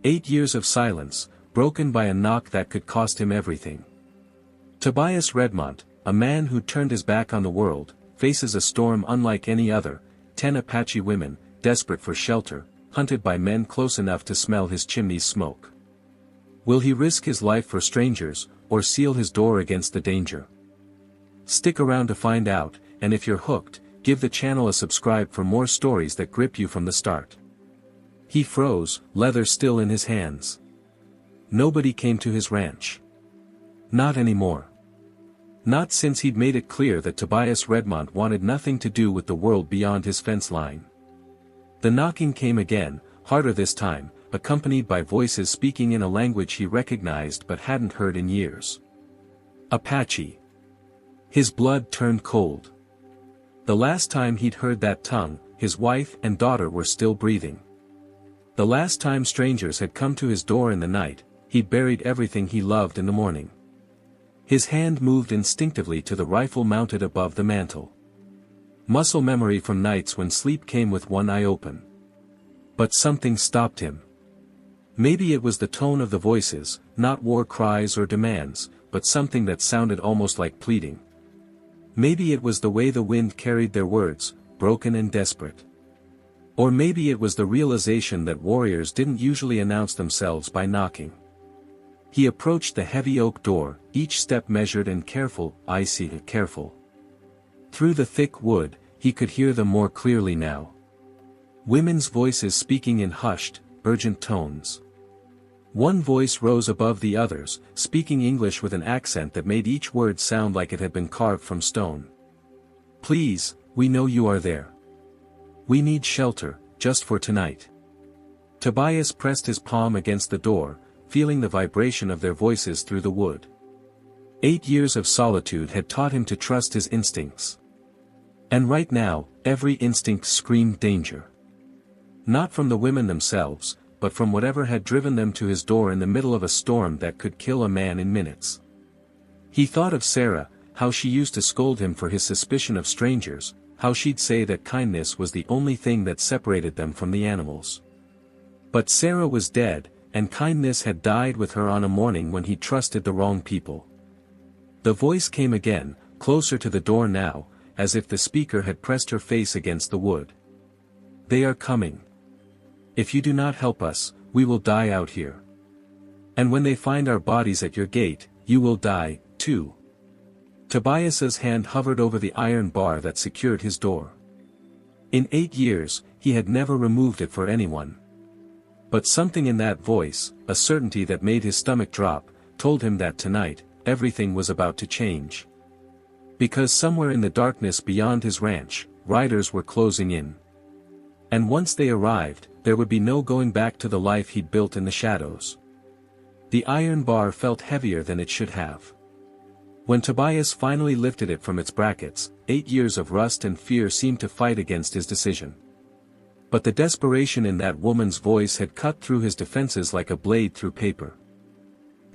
8 years of silence, broken by a knock that could cost him everything. Tobias Redmont, a man who turned his back on the world, faces a storm unlike any other. 10 Apache women, desperate for shelter, hunted by men close enough to smell his chimney's smoke. Will he risk his life for strangers, or seal his door against the danger? Stick around to find out, and if you're hooked, give the channel a subscribe for more stories that grip you from the start. He froze, leather still in his hands. Nobody came to his ranch. Not anymore. Not since he'd made it clear that Tobias Redmont wanted nothing to do with the world beyond his fence line. The knocking came again, harder this time, accompanied by voices speaking in a language he recognized but hadn't heard in years. Apache. His blood turned cold. The last time he'd heard that tongue, his wife and daughter were still breathing. The last time strangers had come to his door in the night, he'd buried everything he loved in the morning. His hand moved instinctively to the rifle mounted above the mantel. Muscle memory from nights when sleep came with one eye open. But something stopped him. Maybe it was the tone of the voices, not war cries or demands, but something that sounded almost like pleading. Maybe it was the way the wind carried their words, broken and desperate. Or maybe it was the realization that warriors didn't usually announce themselves by knocking. He approached the heavy oak door, each step measured and careful. Careful. Through the thick wood, he could hear them more clearly now. Women's voices speaking in hushed, urgent tones. One voice rose above the others, speaking English with an accent that made each word sound like it had been carved from stone. "Please, we know you are there. We need shelter, just for tonight." Tobias pressed his palm against the door, feeling the vibration of their voices through the wood. 8 years of solitude had taught him to trust his instincts. And right now, every instinct screamed danger. Not from the women themselves, but from whatever had driven them to his door in the middle of a storm that could kill a man in minutes. He thought of Sarah, how she used to scold him for his suspicion of strangers, how she'd say that kindness was the only thing that separated them from the animals. But Sarah was dead, and kindness had died with her on a morning when he trusted the wrong people. The voice came again, closer to the door now, as if the speaker had pressed her face against the wood. "They are coming. If you do not help us, we will die out here. And when they find our bodies at your gate, you will die, too." Tobias's hand hovered over the iron bar that secured his door. In 8 years, he had never removed it for anyone. But something in that voice, a certainty that made his stomach drop, told him that tonight, everything was about to change. Because somewhere in the darkness beyond his ranch, riders were closing in. And once they arrived, there would be no going back to the life he'd built in the shadows. The iron bar felt heavier than it should have. When Tobias finally lifted it from its brackets, 8 years of rust and fear seemed to fight against his decision. But the desperation in that woman's voice had cut through his defenses like a blade through paper.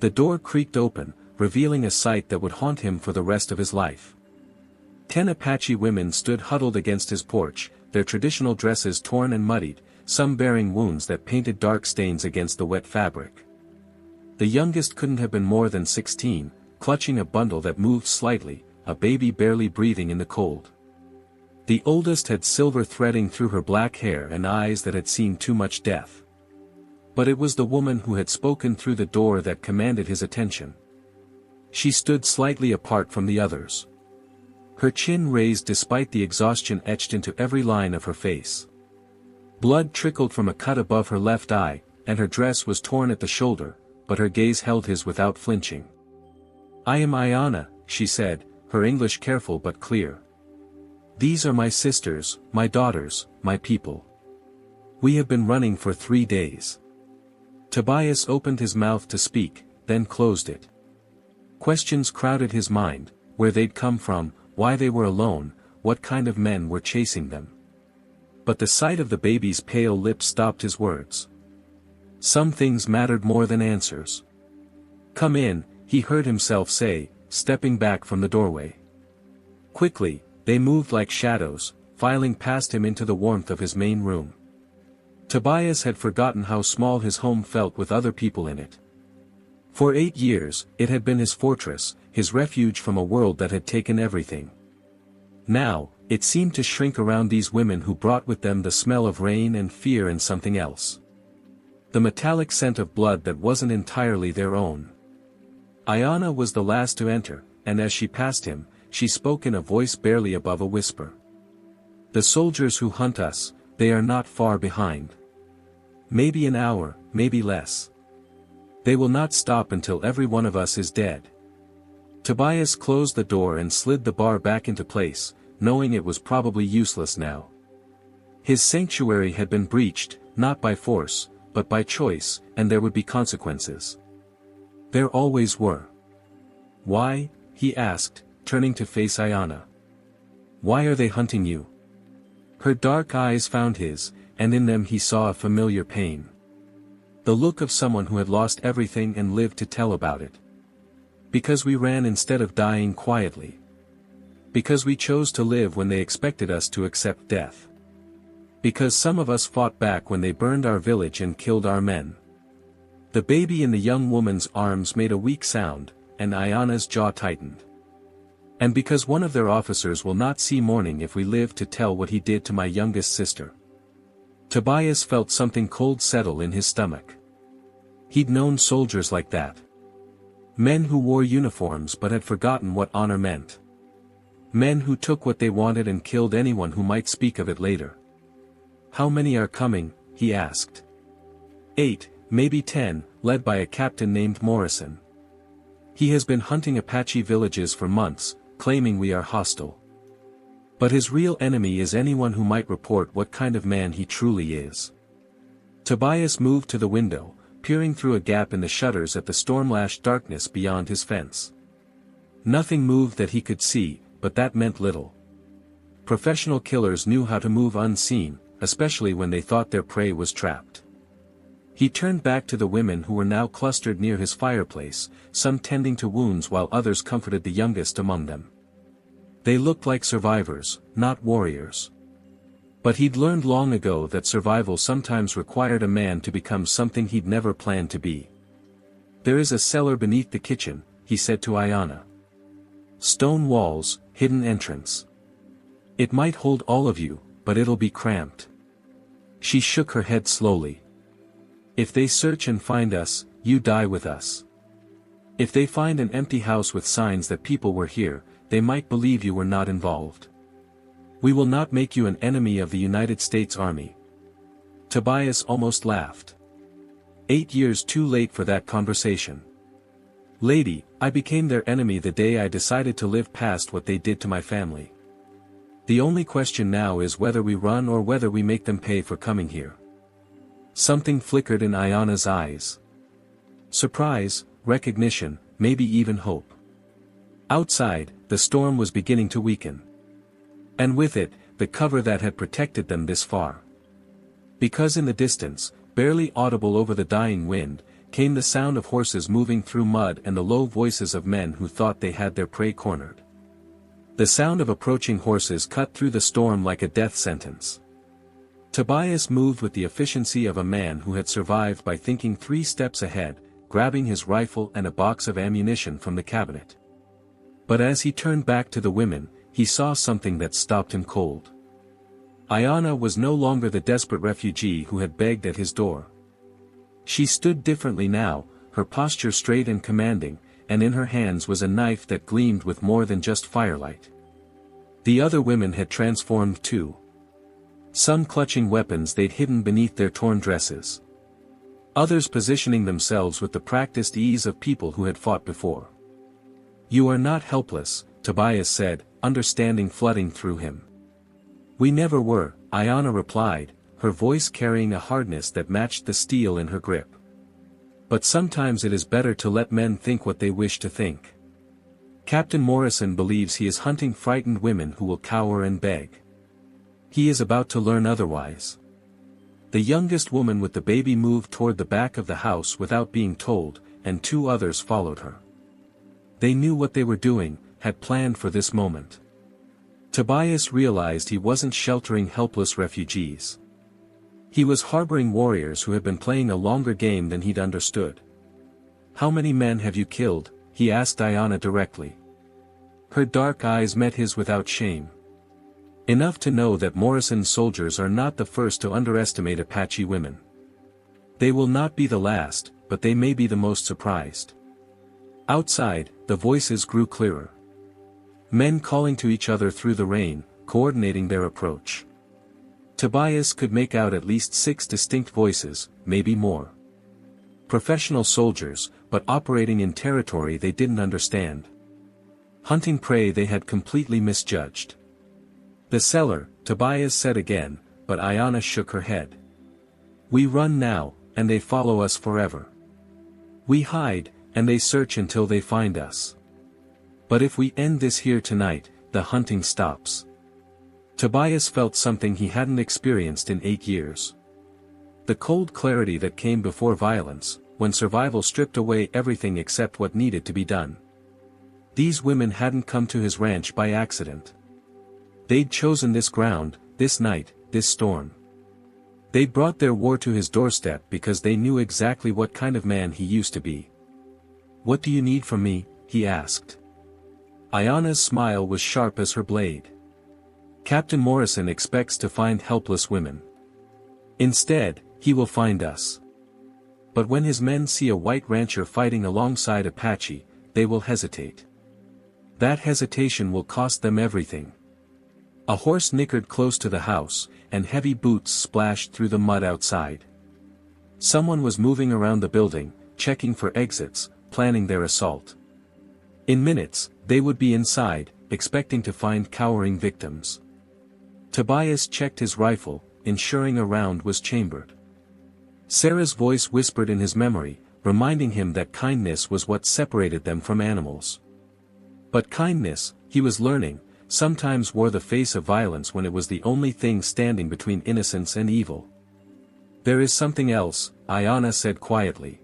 The door creaked open, revealing a sight that would haunt him for the rest of his life. 10 Apache women stood huddled against his porch, their traditional dresses torn and muddied, some bearing wounds that painted dark stains against the wet fabric. The youngest couldn't have been more than 16, clutching a bundle that moved slightly, a baby barely breathing in the cold. The oldest had silver threading through her black hair and eyes that had seen too much death. But it was the woman who had spoken through the door that commanded his attention. She stood slightly apart from the others. Her chin raised despite the exhaustion etched into every line of her face. Blood trickled from a cut above her left eye, and her dress was torn at the shoulder, but her gaze held his without flinching. "I am Ayana," she said, her English careful but clear. "These are my sisters, my daughters, my people. We have been running for 3 days." Tobias opened his mouth to speak, then closed it. Questions crowded his mind, where they'd come from, why they were alone, what kind of men were chasing them. But the sight of the baby's pale lips stopped his words. Some things mattered more than answers. "Come in," he heard himself say, stepping back from the doorway. Quickly, they moved like shadows, filing past him into the warmth of his main room. Tobias had forgotten how small his home felt with other people in it. For 8 years, it had been his fortress, his refuge from a world that had taken everything. Now, it seemed to shrink around these women who brought with them the smell of rain and fear and something else. The metallic scent of blood that wasn't entirely their own. Ayanna was the last to enter, and as she passed him, she spoke in a voice barely above a whisper. "The soldiers who hunt us, they are not far behind. Maybe an hour, maybe less. They will not stop until every one of us is dead." Tobias closed the door and slid the bar back into place, knowing it was probably useless now. His sanctuary had been breached, not by force, but by choice, and there would be consequences. There always were. "Why?" he asked, turning to face Ayanna. "Why are they hunting you?" Her dark eyes found his, and in them he saw a familiar pain. The look of someone who had lost everything and lived to tell about it. "Because we ran instead of dying quietly. Because we chose to live when they expected us to accept death. Because some of us fought back when they burned our village and killed our men." The baby in the young woman's arms made a weak sound, and Ayanna's jaw tightened. "And because one of their officers will not see morning if we live to tell what he did to my youngest sister." Tobias felt something cold settle in his stomach. He'd known soldiers like that. Men who wore uniforms but had forgotten what honor meant. Men who took what they wanted and killed anyone who might speak of it later. "How many are coming?" he asked. 8, maybe 10, led by a captain named Morrison. "He has been hunting Apache villages for months, claiming we are hostile. But his real enemy is anyone who might report what kind of man he truly is." Tobias moved to the window, peering through a gap in the shutters at the storm-lashed darkness beyond his fence. Nothing moved that he could see, but that meant little. Professional killers knew how to move unseen, especially when they thought their prey was trapped. He turned back to the women who were now clustered near his fireplace, some tending to wounds while others comforted the youngest among them. They looked like survivors, not warriors. But he'd learned long ago that survival sometimes required a man to become something he'd never planned to be. "There is a cellar beneath the kitchen," he said to Ayanna. "Stone walls, hidden entrance. It might hold all of you, but it'll be cramped." She shook her head slowly. "If they search and find us, you die with us. If they find an empty house with signs that people were here, they might believe you were not involved. We will not make you an enemy of the United States Army." Tobias almost laughed. 8 years too late for that conversation. "Lady, I became their enemy the day I decided to live past what they did to my family. The only question now is whether we run or whether we make them pay for coming here." Something flickered in Ayanna's eyes. Surprise, recognition, maybe even hope. Outside, the storm was beginning to weaken. And with it, the cover that had protected them this far. Because in the distance, barely audible over the dying wind, came the sound of horses moving through mud and the low voices of men who thought they had their prey cornered. The sound of approaching horses cut through the storm like a death sentence. Tobias moved with the efficiency of a man who had survived by thinking 3 steps ahead, grabbing his rifle and a box of ammunition from the cabinet. But as he turned back to the women, he saw something that stopped him cold. Ayanna was no longer the desperate refugee who had begged at his door. She stood differently now, her posture straight and commanding, and in her hands was a knife that gleamed with more than just firelight. The other women had transformed too. Some clutching weapons they'd hidden beneath their torn dresses. Others positioning themselves with the practiced ease of people who had fought before. "You are not helpless," Tobias said, understanding flooding through him. "We never were," Ayanna replied, her voice carrying a hardness that matched the steel in her grip. "But sometimes it is better to let men think what they wish to think. Captain Morrison believes he is hunting frightened women who will cower and beg. He is about to learn otherwise." The youngest woman with the baby moved toward the back of the house without being told, and 2 others followed her. They knew what they were doing, had planned for this moment. Tobias realized he wasn't sheltering helpless refugees. He was harboring warriors who had been playing a longer game than he'd understood. "How many men have you killed?" he asked Ayanna directly. Her dark eyes met his without shame. "Enough to know that Morrison's soldiers are not the first to underestimate Apache women. They will not be the last, but they may be the most surprised." Outside, the voices grew clearer. Men calling to each other through the rain, coordinating their approach. Tobias could make out at least 6 distinct voices, maybe more. Professional soldiers, but operating in territory they didn't understand. Hunting prey they had completely misjudged. "The cellar," Tobias said again, but Ayanna shook her head. "We run now, and they follow us forever. We hide, and they search until they find us. But if we end this here tonight, the hunting stops." Tobias felt something he hadn't experienced in 8 years. The cold clarity that came before violence, when survival stripped away everything except what needed to be done. These women hadn't come to his ranch by accident. They'd chosen this ground, this night, this storm. They brought their war to his doorstep because they knew exactly what kind of man he used to be. "What do you need from me?" he asked. Ayanna's smile was sharp as her blade. "Captain Morrison expects to find helpless women. Instead, he will find us. But when his men see a white rancher fighting alongside Apache, they will hesitate. That hesitation will cost them everything." A horse nickered close to the house, and heavy boots splashed through the mud outside. Someone was moving around the building, checking for exits, planning their assault. In minutes, they would be inside, expecting to find cowering victims. Tobias checked his rifle, ensuring a round was chambered. Sarah's voice whispered in his memory, reminding him that kindness was what separated them from animals. But kindness, he was learning, sometimes wore the face of violence when it was the only thing standing between innocence and evil. "There is something else," Ayanna said quietly.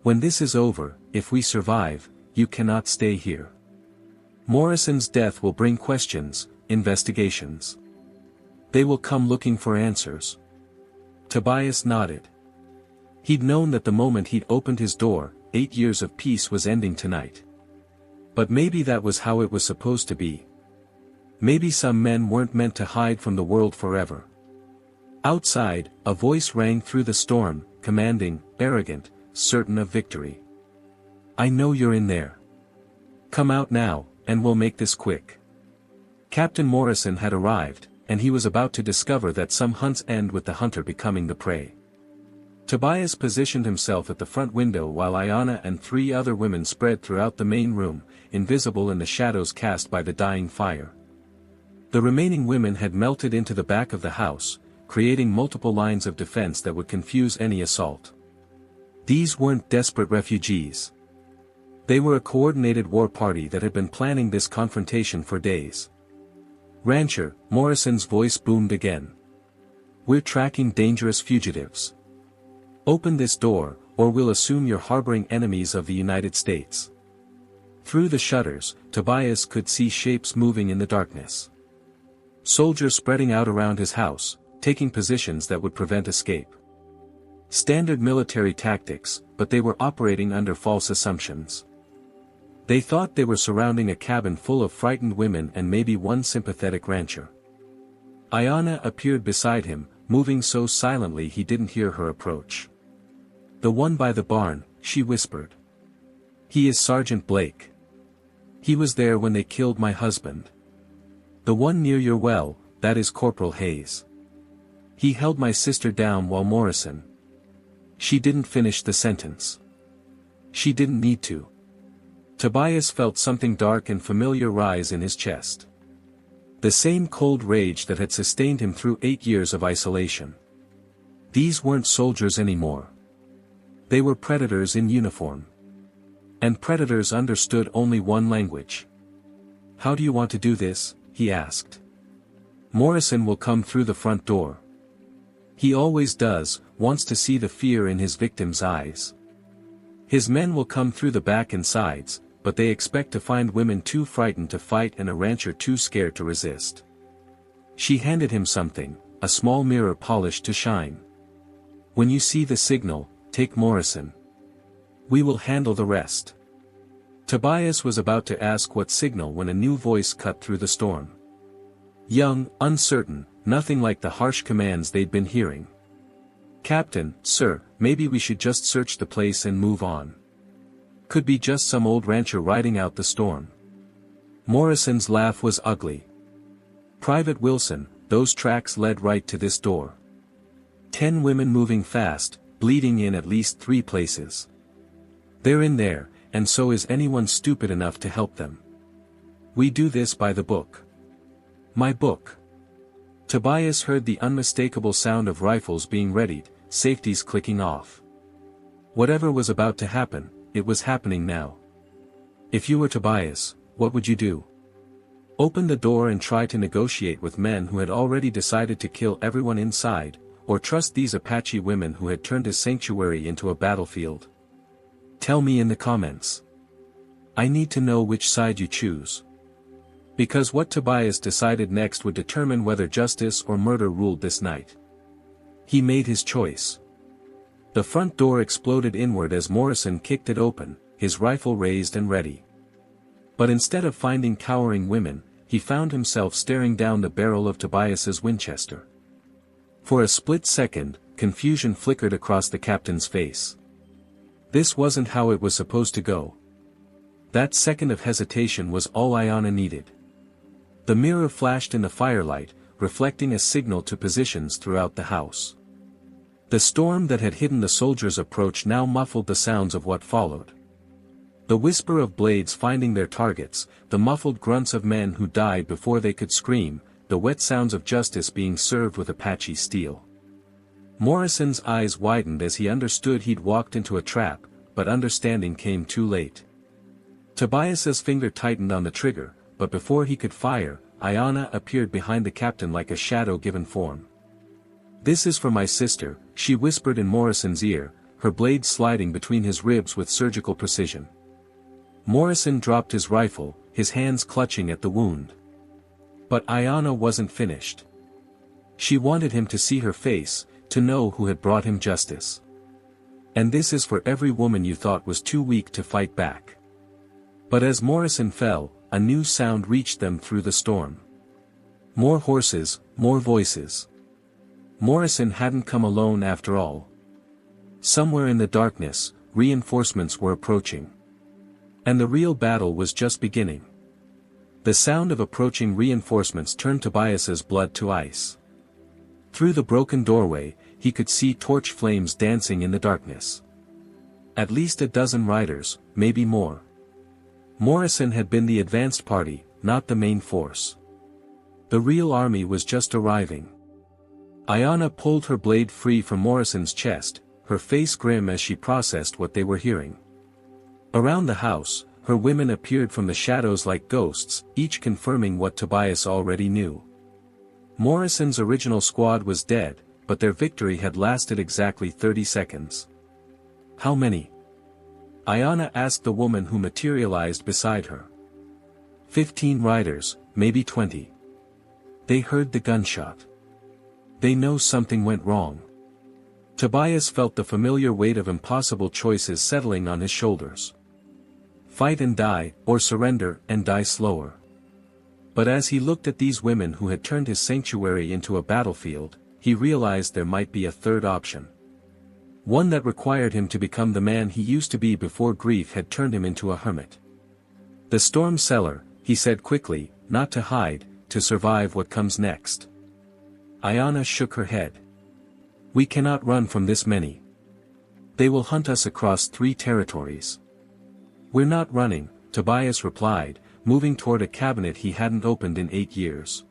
"When this is over, if we survive, you cannot stay here. Morrison's death will bring questions, investigations. They will come looking for answers." Tobias nodded. He'd known that the moment he'd opened his door, 8 years of peace was ending tonight. But maybe that was how it was supposed to be. Maybe some men weren't meant to hide from the world forever. Outside, a voice rang through the storm, commanding, arrogant, certain of victory. "I know you're in there. Come out now, and we'll make this quick." Captain Morrison had arrived, and he was about to discover that some hunts end with the hunter becoming the prey. Tobias positioned himself at the front window while Ayanna and 3 other women spread throughout the main room, invisible in the shadows cast by the dying fire. The remaining women had melted into the back of the house, creating multiple lines of defense that would confuse any assault. These weren't desperate refugees. They were a coordinated war party that had been planning this confrontation for days. "Rancher," Morrison's voice boomed again. "We're tracking dangerous fugitives. Open this door, or we'll assume you're harboring enemies of the United States." Through the shutters, Tobias could see shapes moving in the darkness. Soldiers spreading out around his house, taking positions that would prevent escape. Standard military tactics, but they were operating under false assumptions. They thought they were surrounding a cabin full of frightened women and maybe one sympathetic rancher. Ayanna appeared beside him, moving so silently he didn't hear her approach. "The one by the barn," she whispered. "He is Sergeant Blake. He was there when they killed my husband. The one near your well, that is Corporal Hayes. He held my sister down while Morrison—" She didn't finish the sentence. She didn't need to. Tobias felt something dark and familiar rise in his chest. The same cold rage that had sustained him through 8 years of isolation. These weren't soldiers anymore. They were predators in uniform. And predators understood only one language. "How do you want to do this?" he asked. "Morrison will come through the front door. He always does, wants to see the fear in his victims' eyes. His men will come through the back and sides, but they expect to find women too frightened to fight and a rancher too scared to resist." She handed him something, a small mirror polished to shine. When you see the signal, take Morrison. We will handle the rest. Tobias was about to ask what signal when a new voice cut through the storm. Young, uncertain, nothing like the harsh commands they'd been hearing. Captain, sir, maybe we should just search the place and move on. Could be just some old rancher riding out the storm. Morrison's laugh was ugly. Private Wilson, those tracks led right to this door. 10 women moving fast, bleeding in at least 3 places. They're in there, and so is anyone stupid enough to help them. We do this by the book. My book. Tobias heard the unmistakable sound of rifles being readied, safeties clicking off. Whatever was about to happen, it was happening now. If you were Tobias, what would you do? Open the door and try to negotiate with men who had already decided to kill everyone inside, or trust these Apache women who had turned his sanctuary into a battlefield? Tell me in the comments. I need to know which side you choose. Because what Tobias decided next would determine whether justice or murder ruled this night. He made his choice. The front door exploded inward as Morrison kicked it open, his rifle raised and ready. But instead of finding cowering women, he found himself staring down the barrel of Tobias's Winchester. For a split second, confusion flickered across the captain's face. This wasn't how it was supposed to go. That second of hesitation was all Ayanna needed. The mirror flashed in the firelight, reflecting a signal to positions throughout the house. The storm that had hidden the soldiers' approach now muffled the sounds of what followed. The whisper of blades finding their targets, the muffled grunts of men who died before they could scream, the wet sounds of justice being served with Apache steel. Morrison's eyes widened as he understood he'd walked into a trap, but understanding came too late. Tobias's finger tightened on the trigger, but before he could fire, Ayanna appeared behind the captain like a shadow given form. "This is for my sister," she whispered in Morrison's ear, her blade sliding between his ribs with surgical precision. Morrison dropped his rifle, his hands clutching at the wound. But Ayanna wasn't finished. She wanted him to see her face, to know who had brought him justice. "And this is for every woman you thought was too weak to fight back." But as Morrison fell, a new sound reached them through the storm. More horses, more voices. Morrison hadn't come alone after all. Somewhere in the darkness, reinforcements were approaching. And the real battle was just beginning. The sound of approaching reinforcements turned Tobias's blood to ice. Through the broken doorway, he could see torch flames dancing in the darkness. At least a dozen riders, maybe more. Morrison had been the advanced party, not the main force. The real army was just arriving. Ayanna pulled her blade free from Morrison's chest, her face grim as she processed what they were hearing. Around the house, her women appeared from the shadows like ghosts, each confirming what Tobias already knew. Morrison's original squad was dead, but their victory had lasted exactly 30 seconds. "How many?" Ayanna asked the woman who materialized beside her. 15 riders, maybe 20. They heard the gunshot. They know something went wrong. Tobias felt the familiar weight of impossible choices settling on his shoulders. Fight and die, or surrender and die slower. But as he looked at these women who had turned his sanctuary into a battlefield, he realized there might be a third option. One that required him to become the man he used to be before grief had turned him into a hermit. "The storm cellar," he said quickly, "not to hide, to survive what comes next." Ayanna shook her head. "We cannot run from this many. They will hunt us across 3 territories." "We're not running," Tobias replied, moving toward a cabinet he hadn't opened in 8 years.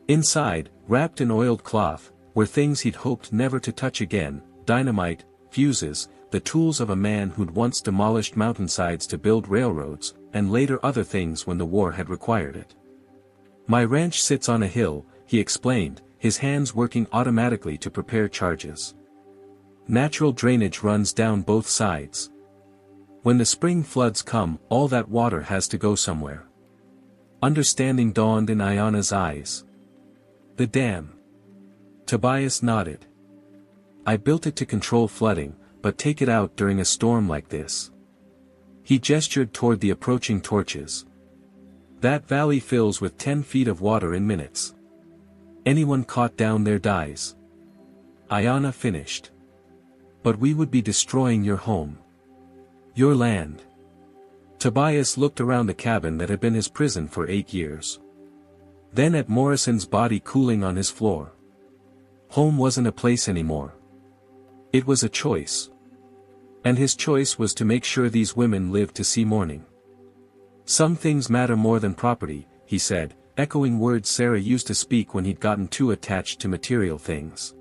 Inside, wrapped in oiled cloth, were things he'd hoped never to touch again: dynamite, fuses, the tools of a man who'd once demolished mountainsides to build railroads, and later other things when the war had required it. "My ranch sits on a hill," he explained, his hands working automatically to prepare charges. "Natural drainage runs down both sides. When the spring floods come, all that water has to go somewhere." Understanding dawned in Ayanna's eyes. "The dam. Tobias nodded. I built it to control flooding, but take it out during a storm like this. He gestured toward the approaching torches. That valley fills with 10 feet of water in minutes. Anyone caught down there dies. Ayanna finished. But we would be destroying your home. Your land. Tobias looked around the cabin that had been his prison for 8 years. Then at Morrison's body cooling on his floor. Home wasn't a place anymore. It was a choice. And his choice was to make sure these women lived to see morning. Some things matter more than property, he said, echoing words Sarah used to speak when he'd gotten too attached to material things.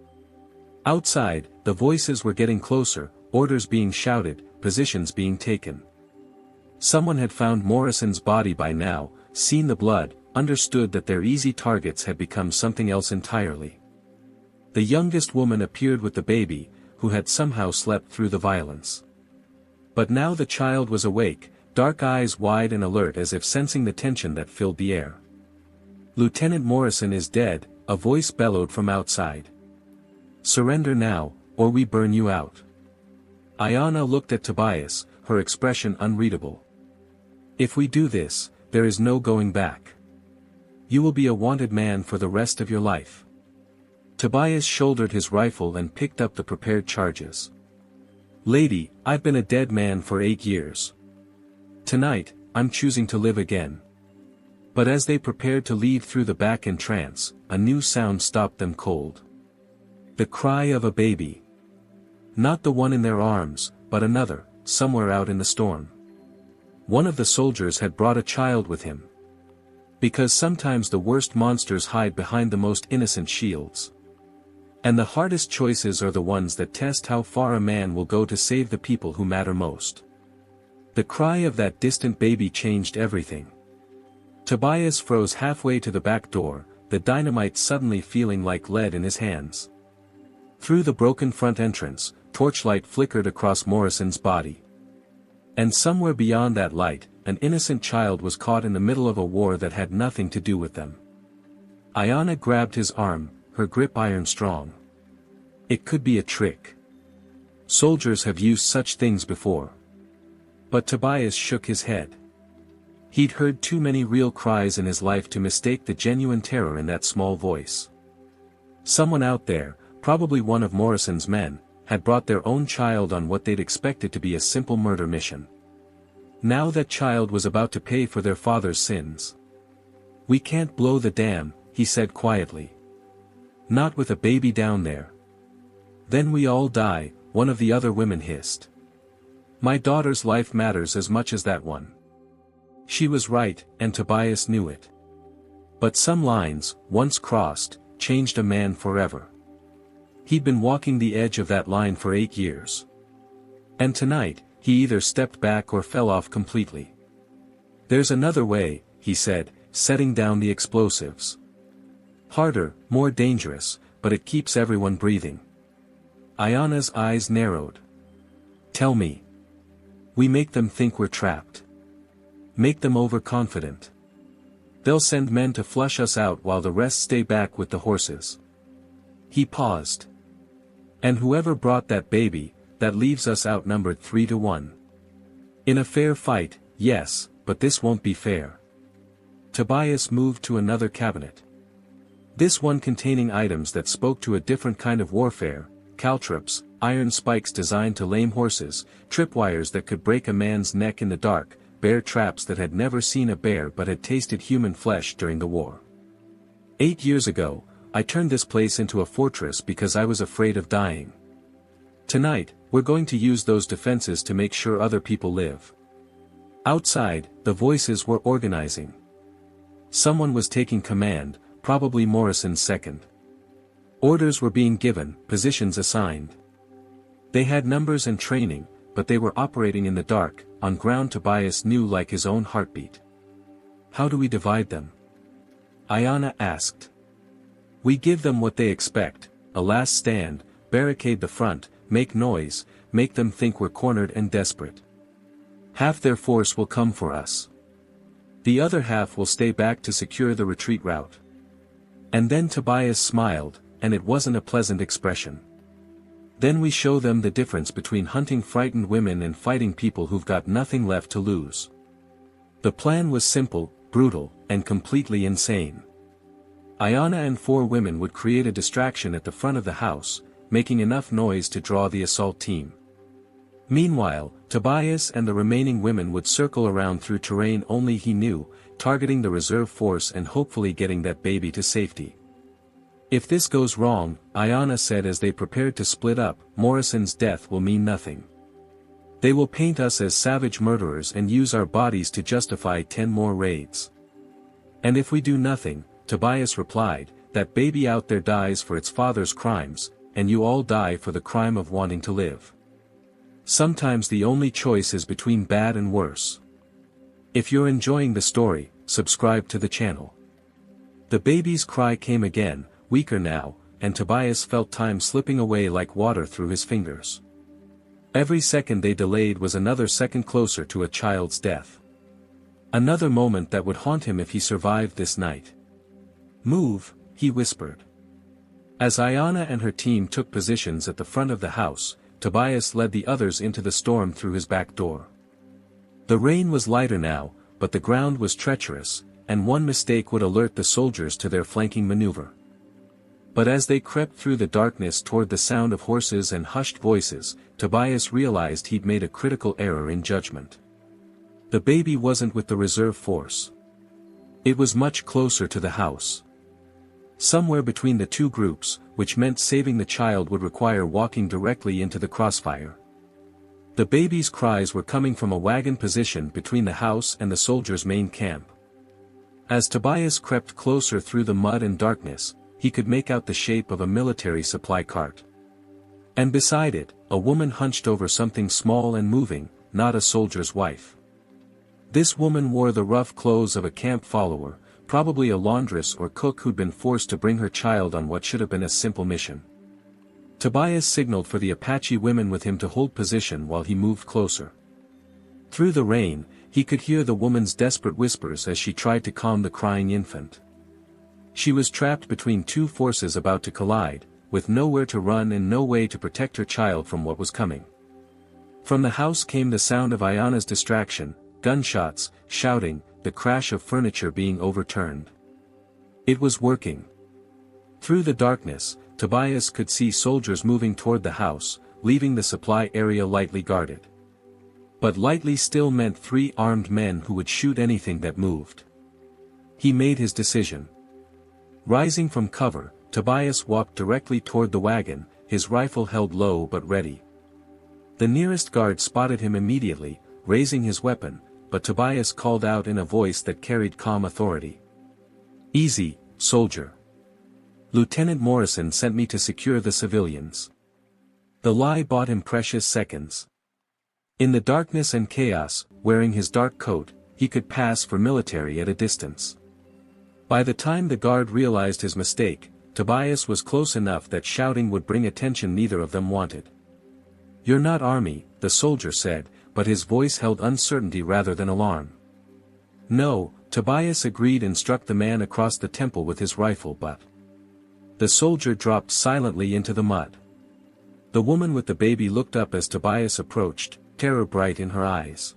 Outside, the voices were getting closer, orders being shouted, positions being taken. Someone had found Morrison's body by now, seen the blood, understood that their easy targets had become something else entirely. The youngest woman appeared with the baby, who had somehow slept through the violence. But now the child was awake, dark eyes wide and alert as if sensing the tension that filled the air. Lieutenant Morrison is dead, a voice bellowed from outside. Surrender now, or we burn you out. Ayanna looked at Tobias, her expression unreadable. If we do this, there is no going back. You will be a wanted man for the rest of your life. Tobias shouldered his rifle and picked up the prepared charges. Lady, I've been a dead man for 8 years. Tonight, I'm choosing to live again. But as they prepared to leave through the back entrance, a new sound stopped them cold. The cry of a baby. Not the one in their arms, but another, somewhere out in the storm. One of the soldiers had brought a child with him. Because sometimes the worst monsters hide behind the most innocent shields. And the hardest choices are the ones that test how far a man will go to save the people who matter most. The cry of that distant baby changed everything. Tobias froze halfway to the back door, the dynamite suddenly feeling like lead in his hands. Through the broken front entrance, torchlight flickered across Morrison's body. And somewhere beyond that light, an innocent child was caught in the middle of a war that had nothing to do with them. Ayanna grabbed his arm, her grip iron strong. It could be a trick. Soldiers have used such things before. But Tobias shook his head. He'd heard too many real cries in his life to mistake the genuine terror in that small voice. Someone out there, probably one of Morrison's men, had brought their own child on what they'd expected to be a simple murder mission. Now that child was about to pay for their father's sins. We can't blow the dam, he said quietly. Not with a baby down there. Then we all die, one of the other women hissed. My daughter's life matters as much as that one. She was right, and Tobias knew it. But some lines, once crossed, changed a man forever. He'd been walking the edge of that line for 8 years. And tonight, he either stepped back or fell off completely. There's another way, he said, setting down the explosives. Harder, more dangerous, but it keeps everyone breathing. Ayanna's eyes narrowed. Tell me. We make them think we're trapped. Make them overconfident. They'll send men to flush us out while the rest stay back with the horses. He paused. And whoever brought that baby, that leaves us outnumbered 3-1. In a fair fight, yes, but this won't be fair. Tobias moved to another cabinet. This one containing items that spoke to a different kind of warfare, caltrops, iron spikes designed to lame horses, tripwires that could break a man's neck in the dark, bear traps that had never seen a bear but had tasted human flesh during the war. 8 years ago, I turned this place into a fortress because I was afraid of dying. Tonight, we're going to use those defenses to make sure other people live. Outside, the voices were organizing. Someone was taking command, probably Morrison's second. Orders were being given, positions assigned. They had numbers and training, but they were operating in the dark, on ground Tobias knew like his own heartbeat. How do we divide them? Ayanna asked. We give them what they expect, a last stand, barricade the front, make noise, make them think we're cornered and desperate. Half their force will come for us. The other half will stay back to secure the retreat route. And then Tobias smiled, and it wasn't a pleasant expression. Then we show them the difference between hunting frightened women and fighting people who've got nothing left to lose. The plan was simple, brutal, and completely insane. Ayanna and 4 women would create a distraction at the front of the house, making enough noise to draw the assault team. Meanwhile, Tobias and the remaining women would circle around through terrain only he knew, targeting the reserve force and hopefully getting that baby to safety. If this goes wrong, Ayanna said as they prepared to split up, Morrison's death will mean nothing. They will paint us as savage murderers and use our bodies to justify 10 more raids. And if we do nothing, Tobias replied, that baby out there dies for its father's crimes, and you all die for the crime of wanting to live. Sometimes the only choice is between bad and worse. If you're enjoying the story, subscribe to the channel. The baby's cry came again, weaker now, and Tobias felt time slipping away like water through his fingers. Every second they delayed was another second closer to a child's death. Another moment that would haunt him if he survived this night. "Move," he whispered. As Ayanna and her team took positions at the front of the house, Tobias led the others into the storm through his back door. The rain was lighter now, but the ground was treacherous, and one mistake would alert the soldiers to their flanking maneuver. But as they crept through the darkness toward the sound of horses and hushed voices, Tobias realized he'd made a critical error in judgment. The baby wasn't with the reserve force. It was much closer to the house. Somewhere between the two groups, which meant saving the child would require walking directly into the crossfire. The baby's cries were coming from a wagon position between the house and the soldiers' main camp. As Tobias crept closer through the mud and darkness, he could make out the shape of a military supply cart. And beside it, a woman hunched over something small and moving, not a soldier's wife. This woman wore the rough clothes of a camp follower, probably a laundress or cook who'd been forced to bring her child on what should have been a simple mission. Tobias signaled for the Apache women with him to hold position while he moved closer. Through the rain, he could hear the woman's desperate whispers as she tried to calm the crying infant. She was trapped between two forces about to collide, with nowhere to run and no way to protect her child from what was coming. From the house came the sound of Ayanna's distraction, gunshots, shouting, the crash of furniture being overturned. It was working. Through the darkness, Tobias could see soldiers moving toward the house, leaving the supply area lightly guarded. But lightly still meant 3 armed men who would shoot anything that moved. He made his decision. Rising from cover, Tobias walked directly toward the wagon, his rifle held low but ready. The nearest guard spotted him immediately, raising his weapon, but Tobias called out in a voice that carried calm authority. "Easy, soldier. Lieutenant Morrison sent me to secure the civilians." The lie bought him precious seconds. In the darkness and chaos, wearing his dark coat, he could pass for military at a distance. By the time the guard realized his mistake, Tobias was close enough that shouting would bring attention neither of them wanted. "You're not army," the soldier said, but his voice held uncertainty rather than alarm. "No," Tobias agreed and struck the man across the temple with his rifle, but the soldier dropped silently into the mud. The woman with the baby looked up as Tobias approached, terror bright in her eyes.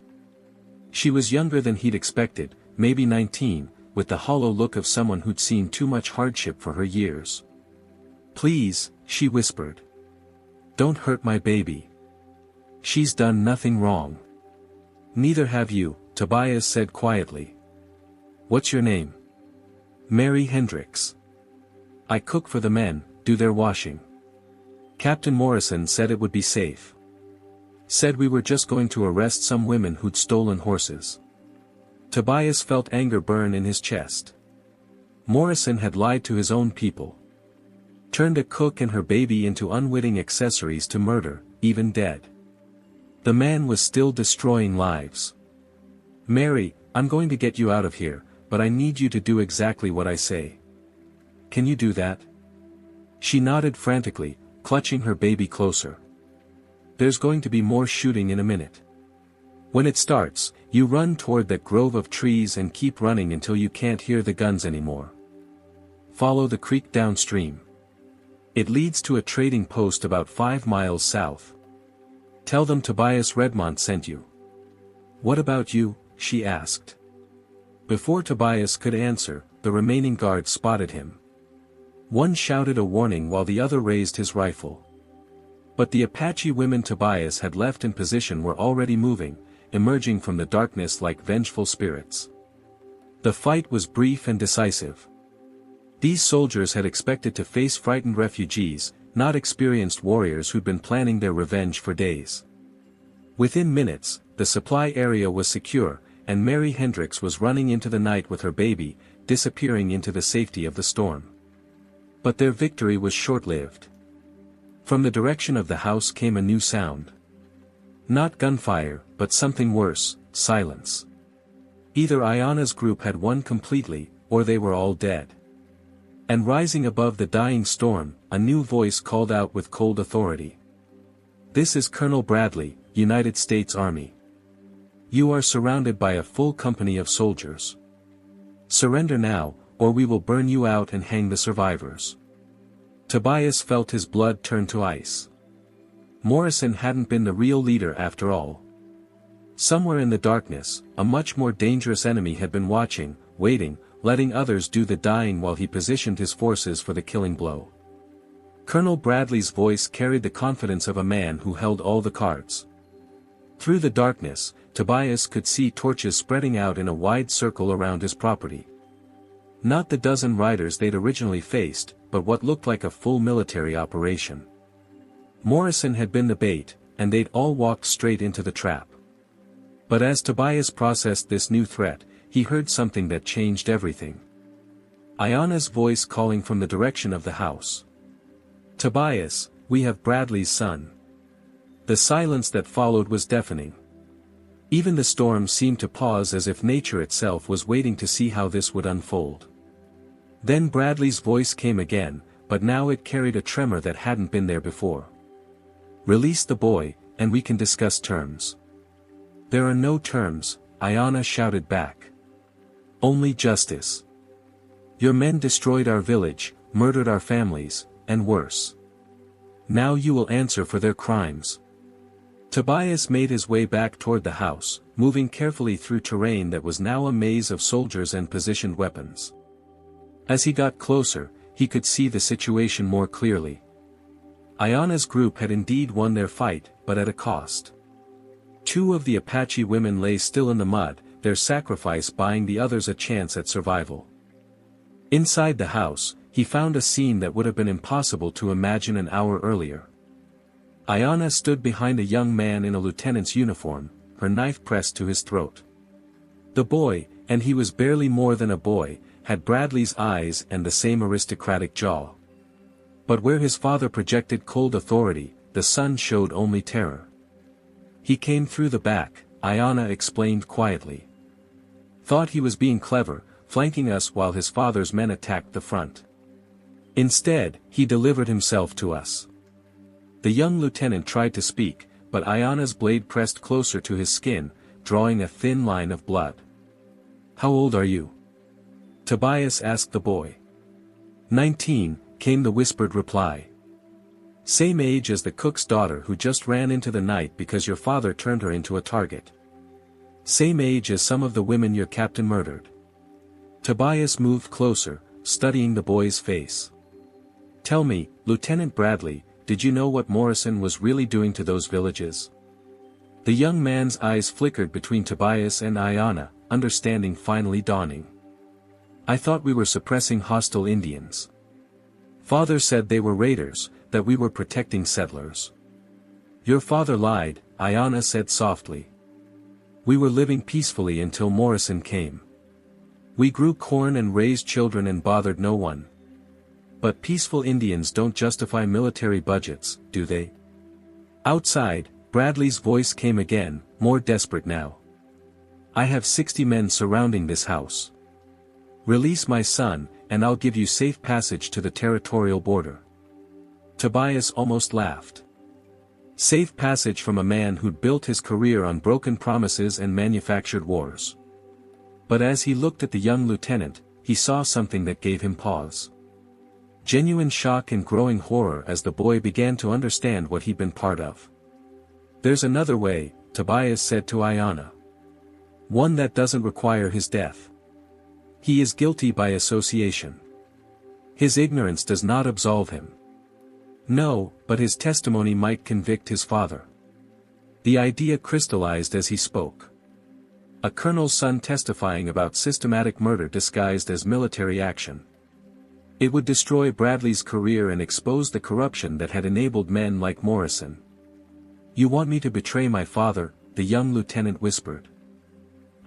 She was younger than he'd expected, maybe 19, with the hollow look of someone who'd seen too much hardship for her years. "Please," she whispered. "Don't hurt my baby. She's done nothing wrong." "Neither have you," Tobias said quietly. "What's your name?" "Mary Hendricks. I cook for the men, do their washing. Captain Morrison said it would be safe. Said we were just going to arrest some women who'd stolen horses." Tobias felt anger burn in his chest. Morrison had lied to his own people. Turned a cook and her baby into unwitting accessories to murder, even dead. The man was still destroying lives. "Mary, I'm going to get you out of here, but I need you to do exactly what I say. Can you do that?" She nodded frantically, clutching her baby closer. "There's going to be more shooting in a minute. When it starts, you run toward that grove of trees and keep running until you can't hear the guns anymore. Follow the creek downstream. It leads to a trading post about 5 miles south. Tell them Tobias Redmont sent you. What about you? She asked. Before Tobias could answer, the remaining guards spotted him. One shouted a warning while the other raised his rifle. But the Apache women Tobias had left in position were already moving, emerging from the darkness like vengeful spirits. The fight was brief and decisive. These soldiers had expected to face frightened refugees, not experienced warriors who'd been planning their revenge for days. Within minutes, the supply area was secure, and Mary Hendricks was running into the night with her baby, disappearing into the safety of the storm. But their victory was short-lived. From the direction of the house came a new sound. Not gunfire, but something worse, silence. Either Ayana's group had won completely, or they were all dead. And rising above the dying storm, a new voice called out with cold authority. This is Colonel Bradley, United States Army. You are surrounded by a full company of soldiers. Surrender now, or we will burn you out and hang the survivors. Tobias felt his blood turn to ice. Morrison hadn't been the real leader after all. Somewhere in the darkness, a much more dangerous enemy had been watching, waiting, letting others do the dying while he positioned his forces for the killing blow. Colonel Bradley's voice carried the confidence of a man who held all the cards. Through the darkness, Tobias could see torches spreading out in a wide circle around his property. Not the dozen riders they'd originally faced, but what looked like a full military operation. Morrison had been the bait, and they'd all walked straight into the trap. But as Tobias processed this new threat, he heard something that changed everything. Ayana's voice calling from the direction of the house. Tobias, we have Bradley's son. The silence that followed was deafening. Even the storm seemed to pause as if nature itself was waiting to see how this would unfold. Then Bradley's voice came again, but now it carried a tremor that hadn't been there before. Release the boy, and we can discuss terms. There are no terms, Ayana shouted back. Only justice. Your men destroyed our village, murdered our families, and worse. Now you will answer for their crimes. Tobias made his way back toward the house, moving carefully through terrain that was now a maze of soldiers and positioned weapons. As he got closer, he could see the situation more clearly. Ayana's group had indeed won their fight, but at a cost. 2 of the Apache women lay still in the mud, their sacrifice buying the others a chance at survival. Inside the house, he found a scene that would have been impossible to imagine an hour earlier. Ayana stood behind a young man in a lieutenant's uniform, her knife pressed to his throat. The boy, and he was barely more than a boy, had Bradley's eyes and the same aristocratic jaw. But where his father projected cold authority, the son showed only terror. He came through the back, Ayana explained quietly. Thought he was being clever, flanking us while his father's men attacked the front. Instead, he delivered himself to us. The young lieutenant tried to speak, but Ayana's blade pressed closer to his skin, drawing a thin line of blood. How old are you? Tobias asked the boy. 19, came the whispered reply. Same age as the cook's daughter who just ran into the night because your father turned her into a target. Same age as some of the women your captain murdered. Tobias moved closer, studying the boy's face. Tell me, Lieutenant Bradley, did you know what Morrison was really doing to those villages? The young man's eyes flickered between Tobias and Ayana, understanding finally dawning. I thought we were suppressing hostile Indians. Father said they were raiders, that we were protecting settlers. Your father lied, Ayana said softly. We were living peacefully until Morrison came. We grew corn and raised children and bothered no one. But peaceful Indians don't justify military budgets, do they? Outside, Bradley's voice came again, more desperate now. I have 60 men surrounding this house. Release my son, and I'll give you safe passage to the territorial border. Tobias almost laughed. Safe passage from a man who'd built his career on broken promises and manufactured wars. But as he looked at the young lieutenant, he saw something that gave him pause. Genuine shock and growing horror as the boy began to understand what he'd been part of. "There's another way," Tobias said to Ayanna. "One that doesn't require his death. He is guilty by association. His ignorance does not absolve him. No, but his testimony might convict his father." The idea crystallized as he spoke. A colonel's son testifying about systematic murder disguised as military action. It would destroy Bradley's career and expose the corruption that had enabled men like Morrison. "You want me to betray my father?" the young lieutenant whispered.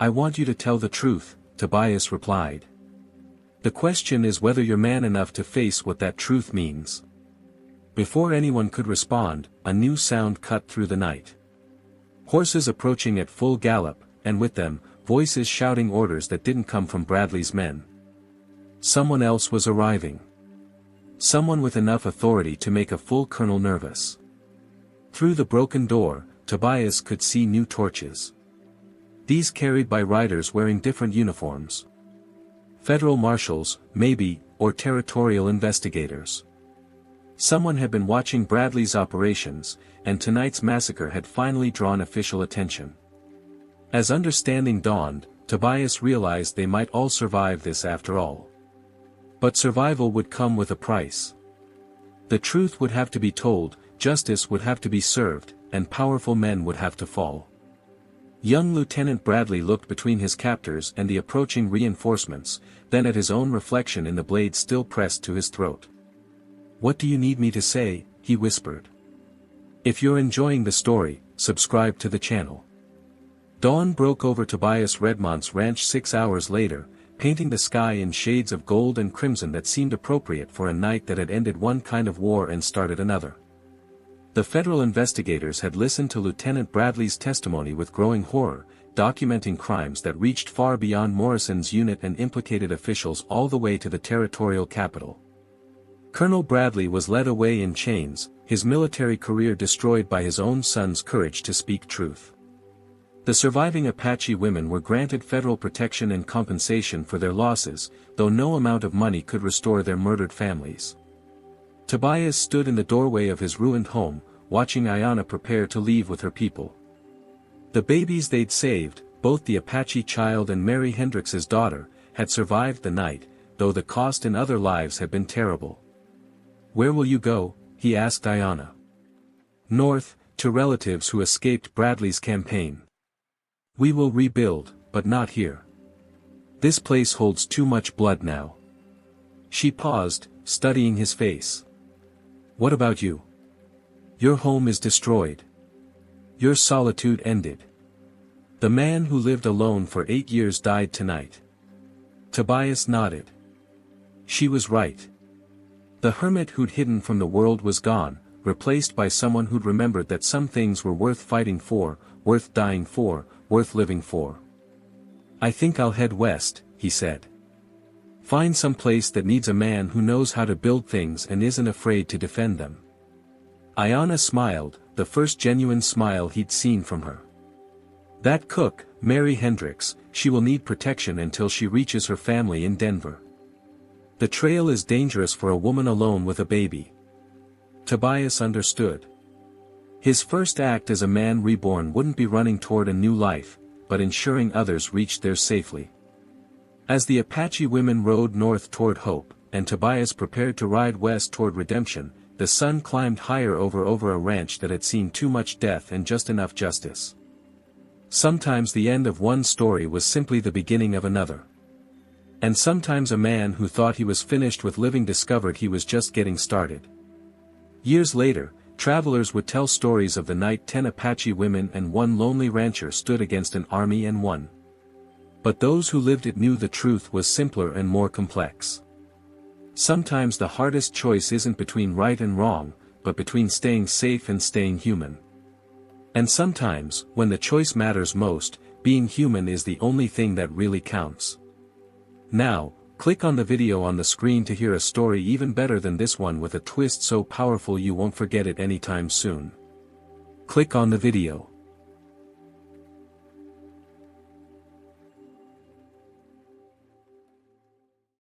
"I want you to tell the truth," Tobias replied. "The question is whether you're man enough to face what that truth means." Before anyone could respond, a new sound cut through the night. Horses approaching at full gallop, and with them, voices shouting orders that didn't come from Bradley's men. Someone else was arriving. Someone with enough authority to make a full colonel nervous. Through the broken door, Tobias could see new torches. These carried by riders wearing different uniforms. Federal marshals, maybe, or territorial investigators. Someone had been watching Bradley's operations, and tonight's massacre had finally drawn official attention. As understanding dawned, Tobias realized they might all survive this after all. But survival would come with a price. The truth would have to be told, justice would have to be served, and powerful men would have to fall. Young Lieutenant Bradley looked between his captors and the approaching reinforcements, then at his own reflection in the blade still pressed to his throat. "What do you need me to say?" he whispered. "If you're enjoying the story, subscribe to the channel." Dawn broke over Tobias Redmont's ranch 6 hours later, painting the sky in shades of gold and crimson that seemed appropriate for a night that had ended one kind of war and started another. The federal investigators had listened to Lieutenant Bradley's testimony with growing horror, documenting crimes that reached far beyond Morrison's unit and implicated officials all the way to the territorial capital. Colonel Bradley was led away in chains, his military career destroyed by his own son's courage to speak truth. The surviving Apache women were granted federal protection and compensation for their losses, though no amount of money could restore their murdered families. Tobias stood in the doorway of his ruined home, watching Ayanna prepare to leave with her people. The babies they'd saved, both the Apache child and Mary Hendrix's daughter, had survived the night, though the cost in other lives had been terrible. "Where will you go?" he asked Ayanna. "North, to relatives who escaped Bradley's campaign. We will rebuild, but not here. This place holds too much blood now." She paused, studying his face. "What about you? Your home is destroyed. Your solitude ended. The man who lived alone for 8 years died tonight." Tobias nodded. She was right. The hermit who'd hidden from the world was gone, replaced by someone who'd remembered that some things were worth fighting for, worth dying for, worth living for. "I think I'll head west," he said. "Find some place that needs a man who knows how to build things and isn't afraid to defend them." Ayanna smiled, the first genuine smile he'd seen from her. "That cook, Mary Hendrix, she will need protection until she reaches her family in Denver. The trail is dangerous for a woman alone with a baby." Tobias understood. His first act as a man reborn wouldn't be running toward a new life, but ensuring others reached theirs safely. As the Apache women rode north toward hope, and Tobias prepared to ride west toward redemption, the sun climbed higher over a ranch that had seen too much death and just enough justice. Sometimes the end of one story was simply the beginning of another. And sometimes a man who thought he was finished with living discovered he was just getting started. Years later, travelers would tell stories of the night 10 Apache women and one lonely rancher stood against an army and won. But those who lived it knew the truth was simpler and more complex. Sometimes the hardest choice isn't between right and wrong, but between staying safe and staying human. And sometimes, when the choice matters most, being human is the only thing that really counts. Now, click on the video on the screen to hear a story even better than this one with a twist so powerful you won't forget it anytime soon. Click on the video.